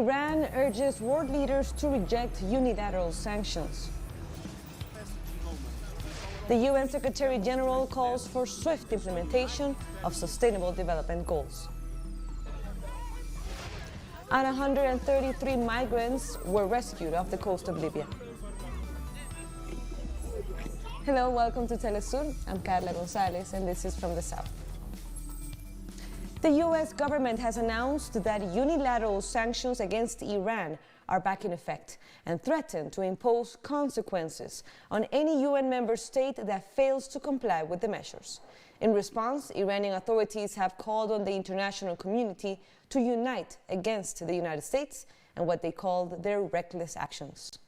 Iran urges world leaders to reject unilateral sanctions. The UN Secretary General calls for swift implementation of Sustainable Development Goals. And 133 migrants were rescued off the coast of Libya. Hello, welcome to TeleSUR. I'm Carla Gonzalez, and this is from the South. The U.S. government has announced that unilateral sanctions against Iran are back in effect and threaten to impose consequences on any UN member state that fails to comply with the measures. In response, Iranian authorities have called on the international community to unite against the United States and what they called their reckless actions.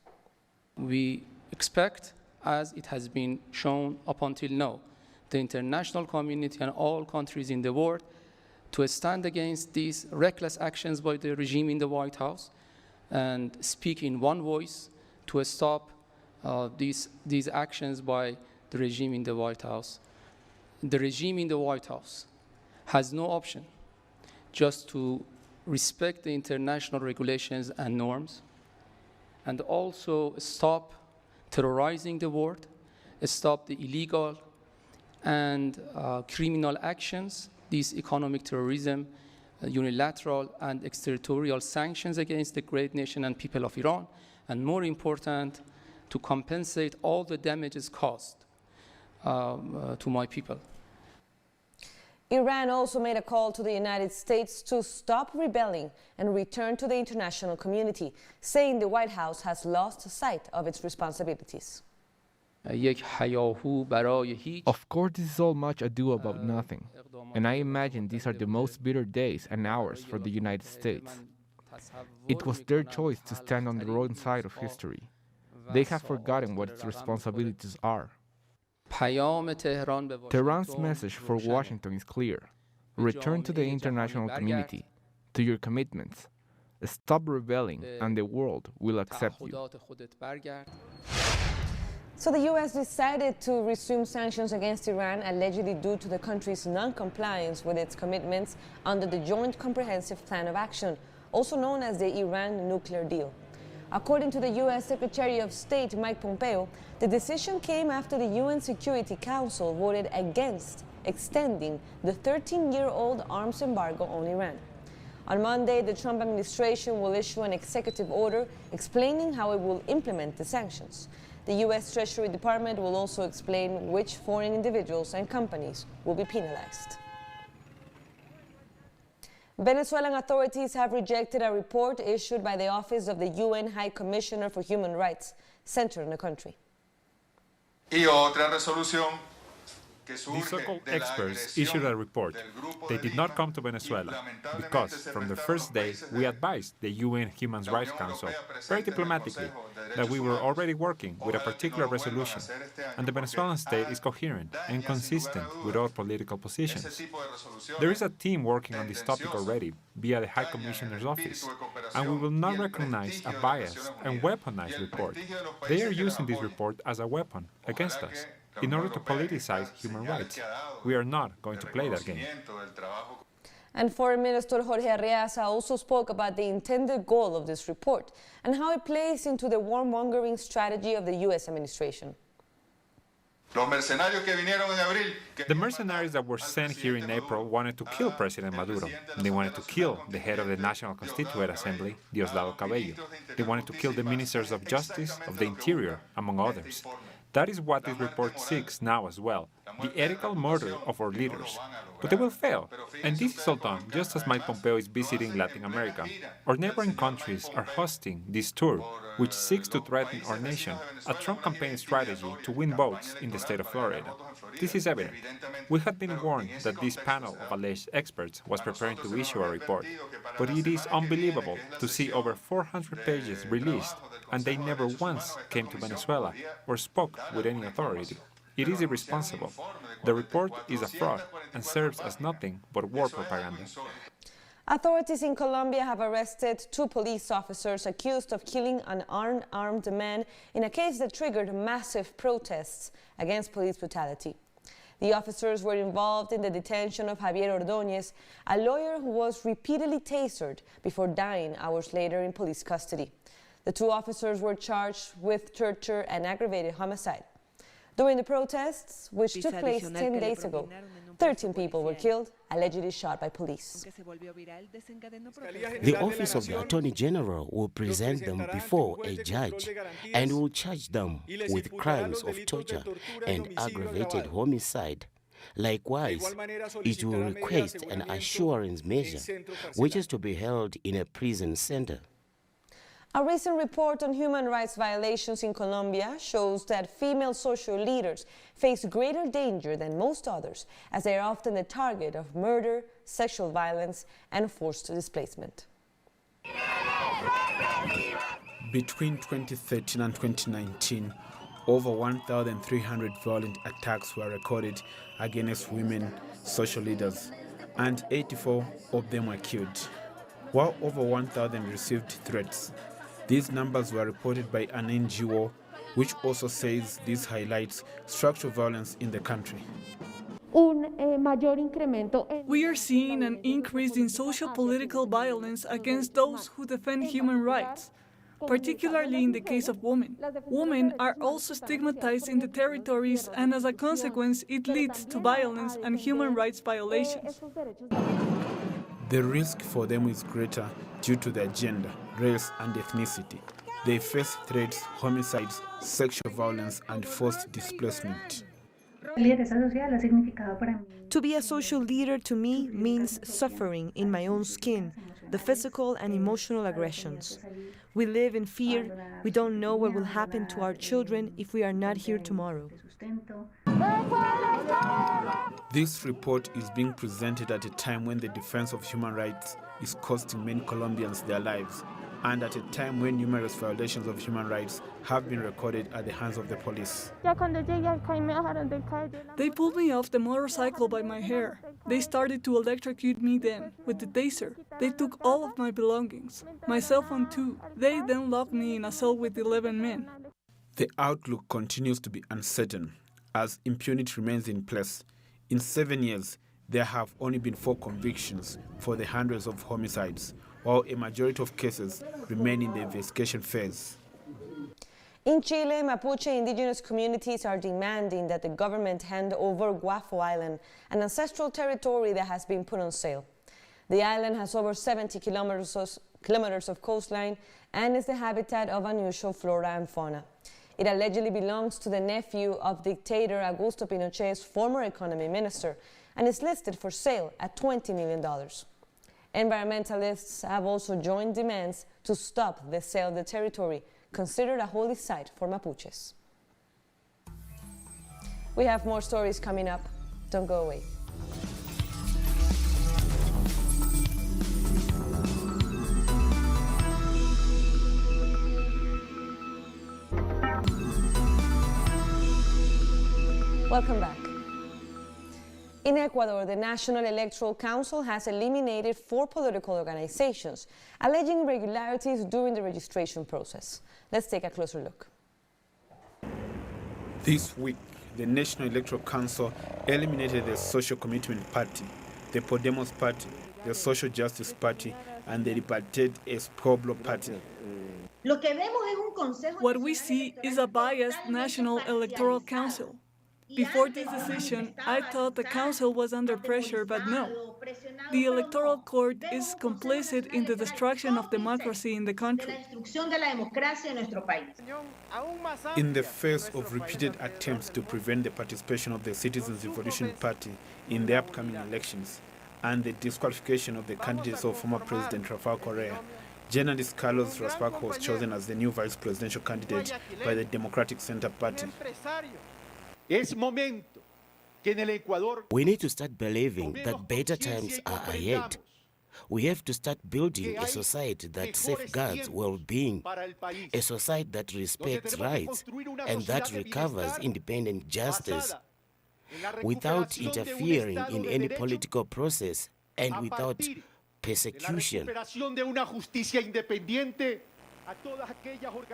We expect, as it has been shown up until now, the international community and all countries in the world to stand against these reckless actions by the regime in the White House and speak in one voice to stop these actions by the regime in the White House. The regime in the White House has no option just to respect the international regulations and norms and also stop terrorizing the world, stop the illegal and criminal actions, these economic terrorism, unilateral and extraterritorial sanctions against the great nation and people of Iran, and more important, to compensate all the damages caused to my people. Iran also made a call to the United States to stop rebelling and return to the international community, saying the White House has lost sight of its responsibilities. Of course, this is all much ado about nothing, and I imagine these are the most bitter days and hours for the United States. It was their choice to stand on the wrong side of history. They have forgotten what its responsibilities are. Tehran's message for Washington is clear. Return to the international community, to your commitments. Stop rebelling, and the world will accept you. So the U.S. decided to resume sanctions against Iran, allegedly due to the country's non-compliance with its commitments under the Joint Comprehensive Plan of Action, also known as the Iran nuclear deal. According to the U.S. Secretary of State Mike Pompeo, the decision came after the UN Security Council voted against extending the 13-year-old arms embargo on Iran. On Monday, the Trump administration will issue an executive order explaining how it will implement the sanctions. The U.S. Treasury Department will also explain which foreign individuals and companies will be penalized. Venezuelan authorities have rejected a report issued by the Office of the UN High Commissioner for Human Rights, centered in the country. These so-called experts issued a report. They did not come to Venezuela because, from the first day, we advised the UN Human Rights Council, very diplomatically, that we were already working with a particular resolution, and the Venezuelan state is coherent and consistent with all political positions. There is a team working on this topic already via the High Commissioner's office, and we will not recognize a biased and weaponized report. They are using this report as a weapon against us, in order to politicize human rights. We are not going to play that game. And Foreign Minister Jorge Arreaza also spoke about the intended goal of this report and how it plays into the warmongering strategy of the U.S. administration. The mercenaries that were sent here in April wanted to kill President Maduro. They wanted to kill the head of the National Constituent Assembly, Diosdado Cabello. They wanted to kill the ministers of justice, of the interior, among others. That is what this report seeks now as well, the ethical murder of our leaders. But they will fail, and this is all done just as Mike Pompeo is visiting Latin America. Our neighboring countries are hosting this tour, which seeks to threaten our nation, a Trump campaign strategy to win votes in the state of Florida. This is evident. We had been warned that this panel of alleged experts was preparing to issue a report, but it is unbelievable to see over 400 pages released, and they never once came to Venezuela or spoke with any authority. It is irresponsible. The report is a fraud and serves as nothing but war propaganda. Authorities in Colombia have arrested 2 police officers accused of killing an unarmed man in a case that triggered massive protests against police brutality. The officers were involved in the detention of Javier Ordóñez, a lawyer who was repeatedly tasered before dying hours later in police custody. The two officers were charged with torture and aggravated homicide. During the protests, which took place 10 days ago, 13 people were killed, allegedly shot by police. The Office of the Attorney General will present them before a judge and will charge them with crimes of torture and aggravated homicide. Likewise, it will request an assurance measure, which is to be held in a prison center. A recent report on human rights violations in Colombia shows that female social leaders face greater danger than most others, as they are often the target of murder, sexual violence, and forced displacement. Between 2013 and 2019, over 1,300 violent attacks were recorded against women social leaders, and 84 of them were killed, while over 1,000 received threats. These numbers were reported by an NGO, which also says this highlights structural violence in the country. We are seeing an increase in social-political violence against those who defend human rights, particularly in the case of women. Women are also stigmatized in the territories, and as a consequence, it leads to violence and human rights violations. The risk for them is greater due to their gender, race, and ethnicity. They face threats, homicides, sexual violence, and forced displacement. To be a social leader to me means suffering in my own skin, the physical and emotional aggressions. We live in fear. We don't know what will happen to our children if we are not here tomorrow. This report is being presented at a time when the defense of human rights is costing many Colombians their lives, and at a time when numerous violations of human rights have been recorded at the hands of the police. They pulled me off the motorcycle by my hair. They started to electrocute me then, with the taser. They took all of my belongings, my cell phone too. They then locked me in a cell with 11 men. The outlook continues to be uncertain, as impunity remains in place. In 7 years, there have only been 4 convictions for the hundreds of homicides, while a majority of cases remain in the investigation phase. In Chile, Mapuche indigenous communities are demanding that the government hand over Guafo Island, an ancestral territory that has been put on sale. The island has over 70 kilometers of coastline and is the habitat of unusual flora and fauna. It allegedly belongs to the nephew of dictator Augusto Pinochet's former economy minister and is listed for sale at $20 million. Environmentalists have also joined demands to stop the sale of the territory, considered a holy site for Mapuches. We have more stories coming up. Don't go away. Welcome back. In Ecuador, the National Electoral Council has eliminated 4 political organizations, alleging irregularities during the registration process. Let's take a closer look. This week, the National Electoral Council eliminated the Social Commitment Party, the Podemos Party, the Social Justice Party, and the Libertad es Pueblo Party. What we see is a biased National Electoral Council. Before this decision, I thought the council was under pressure, but no. The Electoral Court is complicit in the destruction of democracy in the country. In the face of repeated attempts to prevent the participation of the Citizens' Revolution Party in the upcoming elections and the disqualification of the candidates of former President Rafael Correa, journalist Carlos Raspaco was chosen as the new vice presidential candidate by the Democratic Center Party. We need to start believing that better times are ahead. We have to start building a society that safeguards well-being, a society that respects rights, and that recovers independent justice, without interfering in any political process and without persecution.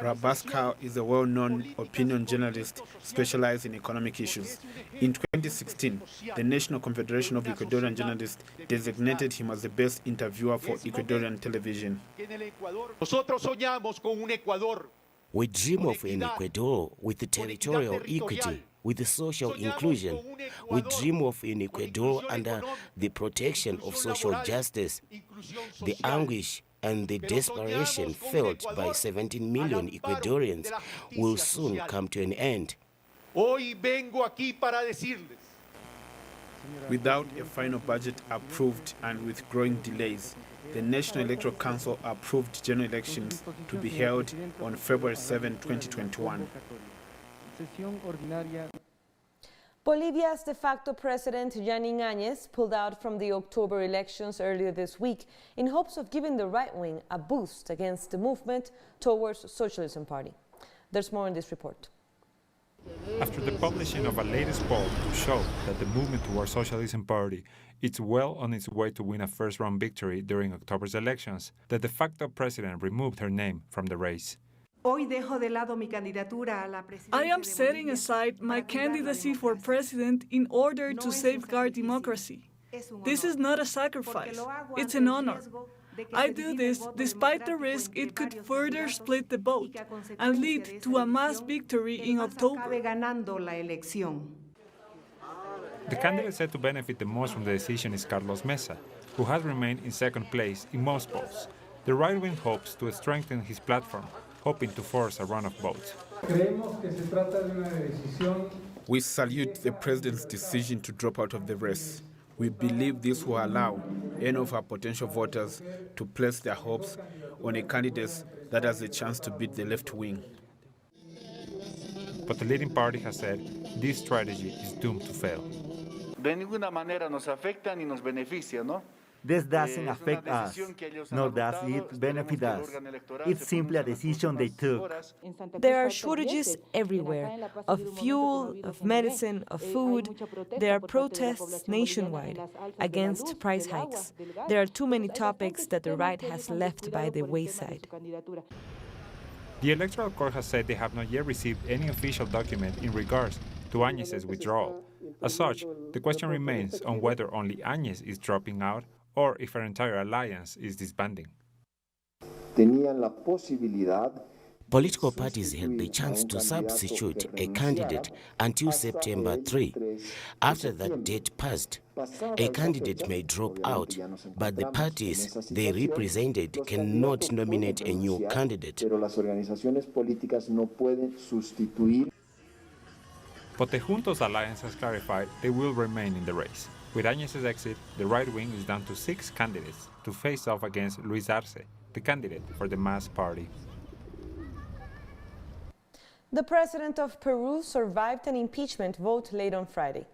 Rabasca is a well-known opinion journalist specialized in economic issues. In 2016, the National Confederation of Ecuadorian Journalists designated him as the best interviewer for Ecuadorian television. We dream of an Ecuador with territorial equity, with social inclusion. We dream of an Ecuador under the protection of social justice. The anguish and the desperation felt by 17 million Ecuadorians will soon come to an end. Without a final budget approved and with growing delays, the National Electoral Council approved general elections to be held on February 7, 2021. Bolivia's de facto president, Yanin Áñez, pulled out from the October elections earlier this week in hopes of giving the right wing a boost against the movement towards Socialism Party. There's more in this report. After the publishing of a latest poll to show that the movement towards Socialism Party is well on its way to win a first-round victory during October's elections, the de facto president removed her name from the race. I am setting aside my candidacy for president in order to safeguard democracy. This is not a sacrifice, it's an honor. I do this despite the risk it could further split the vote and lead to a mass victory in October. The candidate said to benefit the most from the decision is Carlos Mesa, who has remained in second place in most polls. The right wing hopes to strengthen his platform, hoping to force a run of votes. We salute the president's decision to drop out of the race. We believe this will allow any of our potential voters to place their hopes on a candidate that has a chance to beat the left wing. But the leading party has said this strategy is doomed to fail. De ninguna manera nos afecta ni nos beneficia, ¿no? This doesn't affect us, nor does it benefit us. It's simply a decision they took. There are shortages everywhere, of fuel, of medicine, of food. There are protests nationwide against price hikes. There are too many topics that the right has left by the wayside. The Electoral Court has said they have not yet received any official document in regards to Áñez's withdrawal. As such, the question remains on whether only Áñez is dropping out or if her entire alliance is disbanding. Political parties had the chance to substitute a candidate until September 3. After that date passed, a candidate may drop out, but the parties they represented cannot nominate a new candidate. But the Juntos alliance has clarified they will remain in the race. With Áñez's exit, the right wing is down to 6 candidates to face off against Luis Arce, the candidate for the MAS party. The president of Peru survived an impeachment vote late on Friday.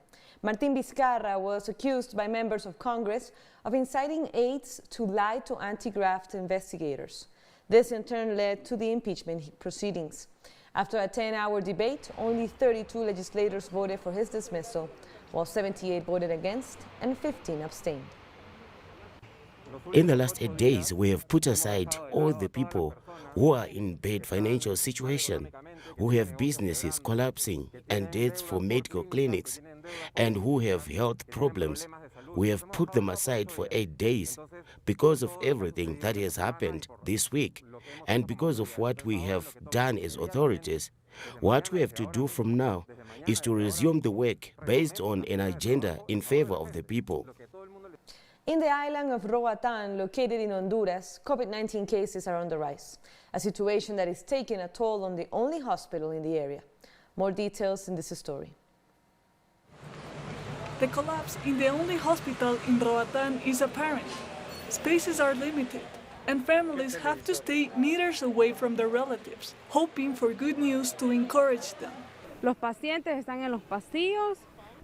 Martín Vizcarra was accused by members of Congress of inciting aides to lie to anti-graft investigators. This in turn led to the impeachment proceedings. After a 10-hour debate, only 32 legislators voted for his dismissal, while 78 voted against and 15 abstained. In the last 8 days, we have put aside all the people who are in bad financial situation, who have businesses collapsing and debts for medical clinics, and who have health problems. We have put them aside for 8 days because of everything that has happened this week and because of what we have done as authorities. What we have to do from now is to resume the work based on an agenda in favor of the people. In the island of Roatán, located in Honduras, COVID-19 cases are on the rise, a situation that is taking a toll on the only hospital in the area. More details in this story. The collapse in the only hospital in Roatán is apparent. Spaces are limited, and families have to stay meters away from their relatives, hoping for good news to encourage them. Los pacientes están en los pasillos.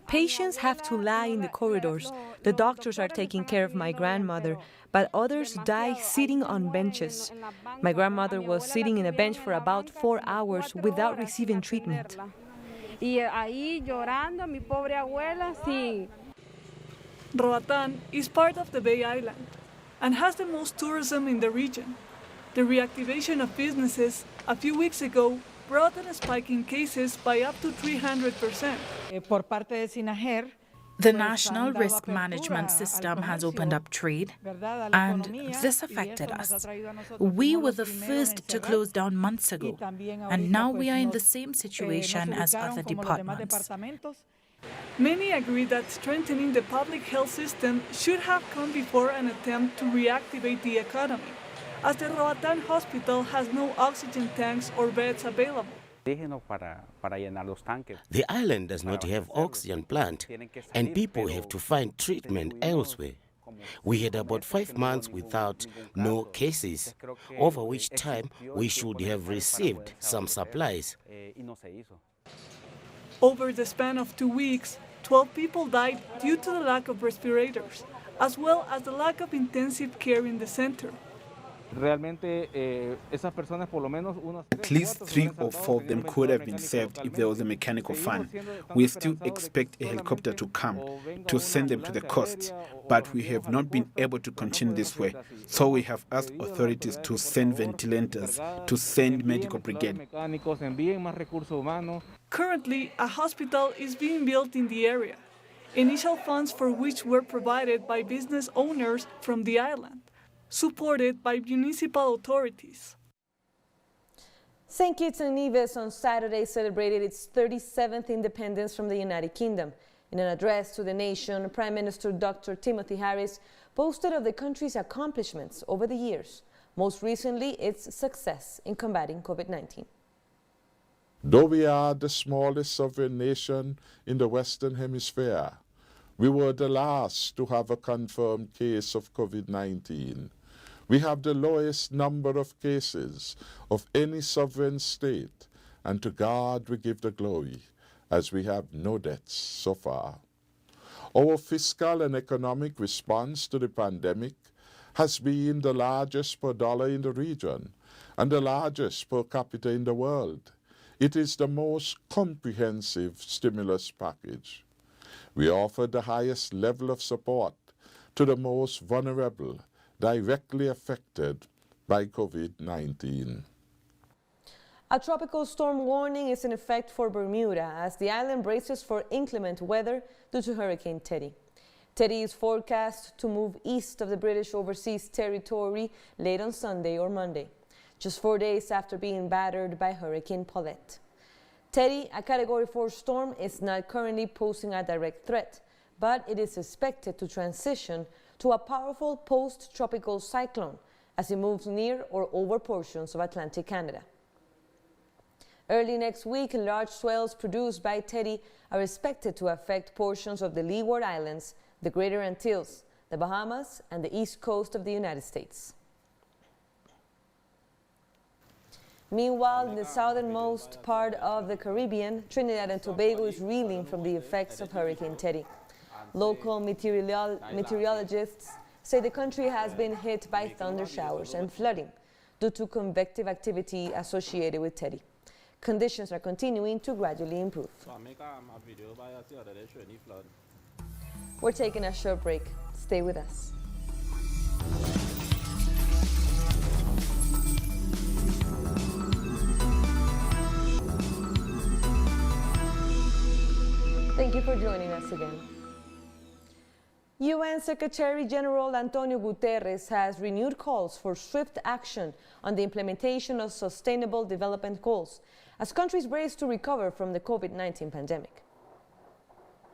Patients have to lie in the corridors. The doctors are taking care of my grandmother, but others die sitting on benches. My grandmother was sitting in a bench for about 4 hours without receiving treatment. Roatán is part of the Bay Island and has the most tourism in the region. The reactivation of businesses a few weeks ago brought a spike in cases by up to 300%. The National Risk Management System has opened up trade, and this affected us. We were the first to close down months ago, and now we are in the same situation as other departments. Many agree that strengthening the public health system should have come before an attempt to reactivate the economy, as the Roatán hospital has no oxygen tanks or beds available. The island does not have oxygen plant, and people have to find treatment elsewhere. We had about 5 months without no cases, over which time we should have received some supplies. Over the span of 2 weeks, 12 people died due to the lack of respirators, as well as the lack of intensive care in the center. At least 3 or 4 of them could have been saved if there was a mechanical fan. We still expect a helicopter to come to send them to the coast, but we have not been able to continue this way. So we have asked authorities to send ventilators, to send medical brigade. Currently, a hospital is being built in the area, initial funds for which were provided by business owners from the island, supported by municipal authorities. St. Kitts and Nevis on Saturday celebrated its 37th independence from the United Kingdom. In an address to the nation, Prime Minister Dr. Timothy Harris boasted of the country's accomplishments over the years, most recently its success in combating COVID-19. Though we are the smallest sovereign nation in the Western Hemisphere, we were the last to have a confirmed case of COVID-19. We have the lowest number of cases of any sovereign state, and to God we give the glory, as we have no deaths so far. Our fiscal and economic response to the pandemic has been the largest per dollar in the region and the largest per capita in the world. It is the most comprehensive stimulus package. We offered the highest level of support to the most vulnerable, directly affected by COVID-19. A tropical storm warning is in effect for Bermuda as the island braces for inclement weather due to Hurricane Teddy. Teddy is forecast to move east of the British overseas territory late on Sunday or Monday, just 4 days after being battered by Hurricane Paulette. Teddy, a Category 4 storm, is not currently posing a direct threat, but it is expected to transition to a powerful post-tropical cyclone as it moves near or over portions of Atlantic Canada. Early next week, large swells produced by Teddy are expected to affect portions of the Leeward Islands, the Greater Antilles, the Bahamas, and the east coast of the United States. Meanwhile, in the southernmost part of the Caribbean, Trinidad and Tobago is reeling from the effects of Hurricane Teddy. Local meteorologists say the country has been hit by thunder showers and flooding due to convective activity associated with Teddy. Conditions are continuing to gradually improve. We're taking a short break. Stay with us. Thank you for joining us again. UN Secretary General Antonio Gutteres has renewed calls for swift action on the implementation of Sustainable Development Goals as countries brace to recover from the COVID-19 pandemic.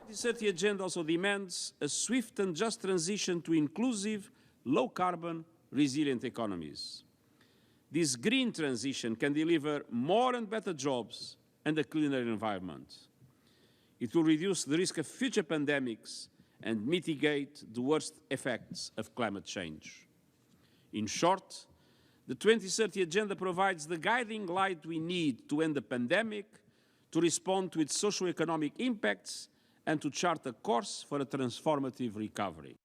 The 2030 Agenda also demands a swift and just transition to inclusive, low-carbon, resilient economies. This green transition can deliver more and better jobs and a cleaner environment. It will reduce the risk of future pandemics and mitigate the worst effects of climate change. In short, the 2030 Agenda provides the guiding light we need to end the pandemic, to respond to its socio-economic impacts, and to chart a course for a transformative recovery.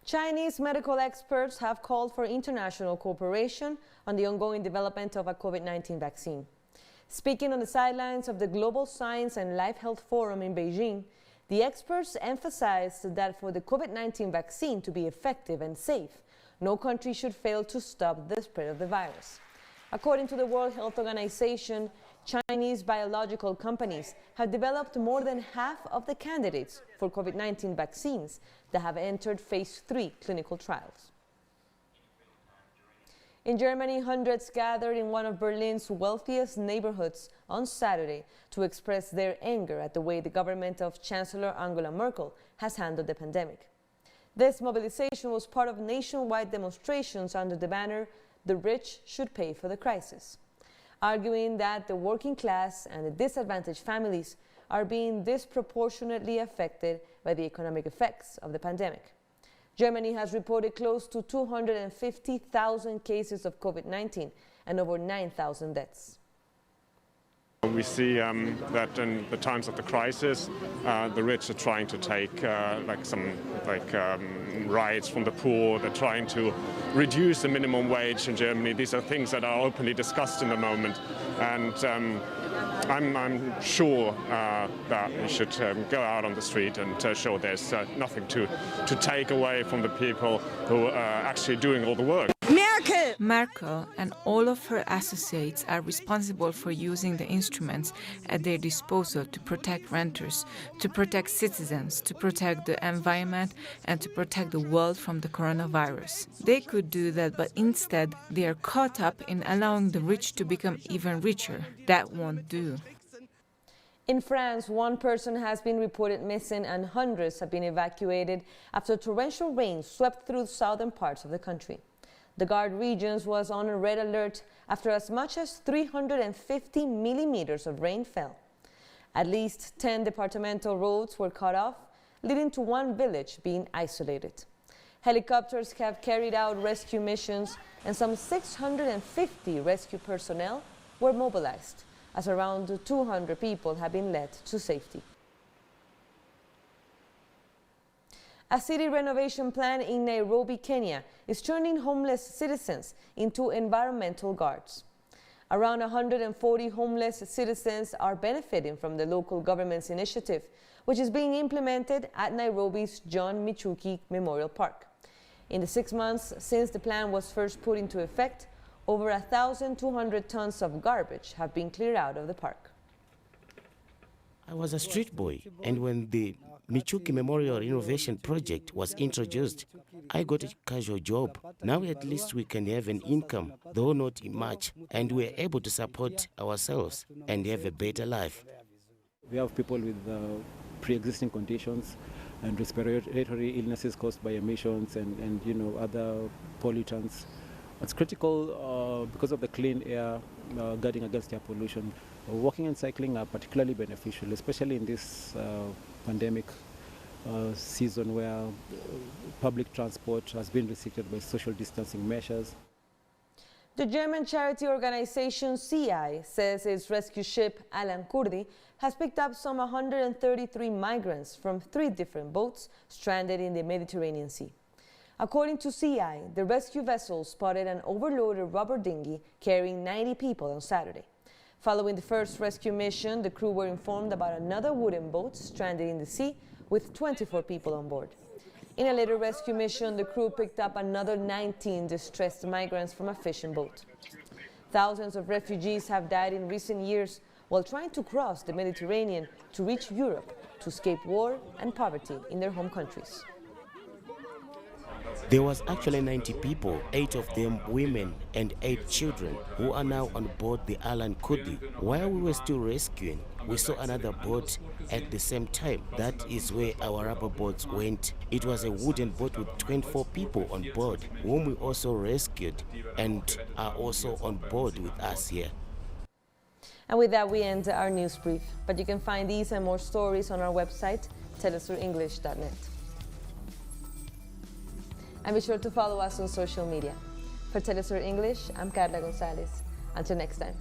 Chinese medical experts have called for international cooperation on the ongoing development of a COVID-19 vaccine. Speaking on the sidelines of the Global Science and Life Health Forum in Beijing, the experts emphasized that for the COVID-19 vaccine to be effective and safe, No country should fail to stop the spread of the virus. According to the World Health Organization, Chinese biological companies have developed more than half of the candidates for COVID-19 vaccines that have entered phase 3 clinical trials. In Germany, hundreds gathered in one of Berlin's wealthiest neighborhoods on Saturday to express their anger at the way the government of Chancellor Angela Merkel has handled the pandemic. This mobilization was part of nationwide demonstrations under the banner, "The rich should pay for the crisis," arguing that the working class and the disadvantaged families are being disproportionately affected by the economic effects of the pandemic. Germany has reported close to 250,000 cases of COVID-19 and over 9,000 deaths. We see that in the times of the crisis, the rich are trying to take rights from the poor. They're trying to reduce the minimum wage in Germany. These are things that are openly discussed in the moment, and I'm sure that we should go out on the street and show there's nothing to take away from the people who are actually doing all the work. Merkel and all of her associates are responsible for using the instruments at their disposal to protect renters, to protect citizens, to protect the environment, and to protect the world from the coronavirus. They could do that, but instead they are caught up in allowing the rich to become even richer. That won't do. In France, one person has been reported missing and hundreds have been evacuated after torrential rain swept through southern parts of the country. The Gard regions was on a red alert after as much as 350 millimeters of rain fell. At least 10 departmental roads were cut off, leading to one village being isolated. Helicopters have carried out rescue missions and some 650 rescue personnel were mobilized, as around 200 people have been led to safety. A city renovation plan in Nairobi, Kenya, is turning homeless citizens into environmental guards. Around 140 homeless citizens are benefiting from the local government's initiative, which is being implemented at Nairobi's John Michuki Memorial Park. In the 6 months since the plan was first put into effect, over 1,200 tons of garbage have been cleared out of the park. I was a street boy, and when the Michuki Memorial Renovation Project was introduced, I got a casual job. Now at least we can have an income, though not much, and we're able to support ourselves and have a better life. We have people with pre-existing conditions and respiratory illnesses caused by emissions and other pollutants. It's critical because of the clean air, guarding against air pollution. Walking and cycling are particularly beneficial, especially in this pandemic season where public transport has been restricted by social distancing measures. The German charity organization CI says its rescue ship Alan Kurdi has picked up some 133 migrants from 3 different boats stranded in the Mediterranean Sea. According to CI, the rescue vessel spotted an overloaded rubber dinghy carrying 90 people on Saturday. Following the first rescue mission, the crew were informed about another wooden boat stranded in the sea with 24 people on board. In a later rescue mission, the crew picked up another 19 distressed migrants from a fishing boat. Thousands of refugees have died in recent years while trying to cross the Mediterranean to reach Europe to escape war and poverty in their home countries. There was actually 90 people, 8 of them women and 8 children, who are now on board the Alan Kurdi. While we were still rescuing, we saw another boat at the same time. That is where our rubber boats went. It was a wooden boat with 24 people on board, whom we also rescued and are also on board with us here. And with that, we end our news brief. But you can find these and more stories on our website, telesurenglish.net. And be sure to follow us on social media. For TeleSUR English, I'm Carla Gonzalez. Until next time.